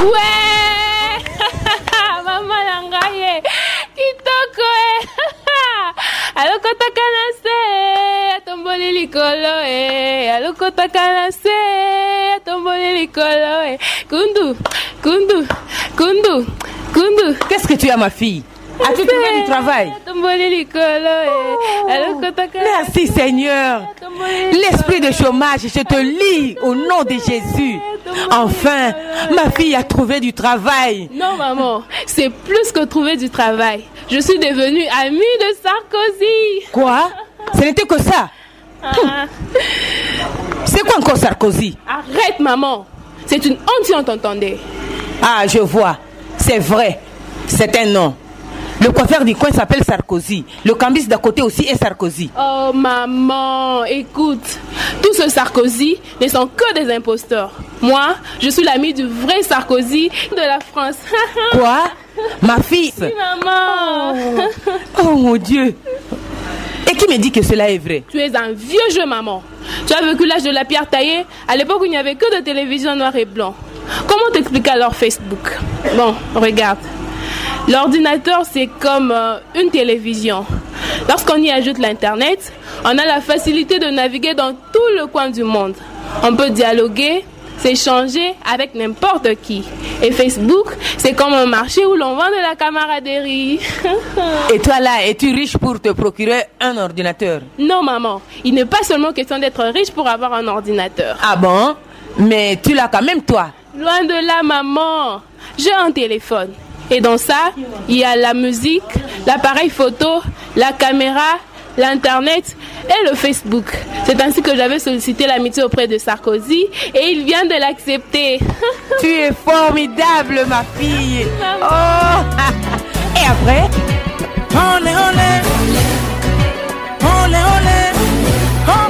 Ouais. Maman nangaye. Kitoko aloko takanase atomboli likolo aloko takanase atomboli likolo kundu. Qu'est-ce que tu as, ma fille? As-tu trouvé du travail? Merci Seigneur. L'esprit de chômage, je te lis au nom de Jésus. Enfin, ma fille a trouvé du travail. Non maman, c'est plus que trouver du travail. Je suis devenue amie de Sarkozy. Quoi? Ce n'était que ça? C'est quoi encore Sarkozy? Arrête maman. C'est une honte si on t'entendait. Ah, je vois. C'est vrai. C'est un nom. Le coiffeur du coin s'appelle Sarkozy. Le cambiste d'à côté aussi est Sarkozy. Oh maman, écoute. Tous ces Sarkozy ne sont que des imposteurs. Moi, je suis l'amie du vrai Sarkozy de la France. Quoi? Ma fille? Oui, maman. Oh mon Dieu. Et qui me dit que cela est vrai? Tu es un vieux jeu, maman. Tu as vécu l'âge de la pierre taillée, à l'époque où il n'y avait que de télévision noir et blanc. Comment t'expliquer alors Facebook? Bon, regarde. L'ordinateur, c'est comme une télévision. Lorsqu'on y ajoute l'Internet, on a la facilité de naviguer dans tout le coin du monde. On peut dialoguer, s'échanger avec n'importe qui. Et Facebook, c'est comme un marché où l'on vend de la camaraderie. Et toi là, es-tu riche pour te procurer un ordinateur? Non maman, il n'est pas seulement question d'être riche pour avoir un ordinateur. Ah bon? Mais tu l'as quand même toi. Loin de là maman, j'ai un téléphone. Et dans ça, il y a la musique, l'appareil photo, la caméra, l'Internet et le Facebook. C'est ainsi que j'avais sollicité l'amitié auprès de Sarkozy et il vient de l'accepter. Tu es formidable, ma fille. Oh. Et après? Olé, olé. Olé, olé. Oh,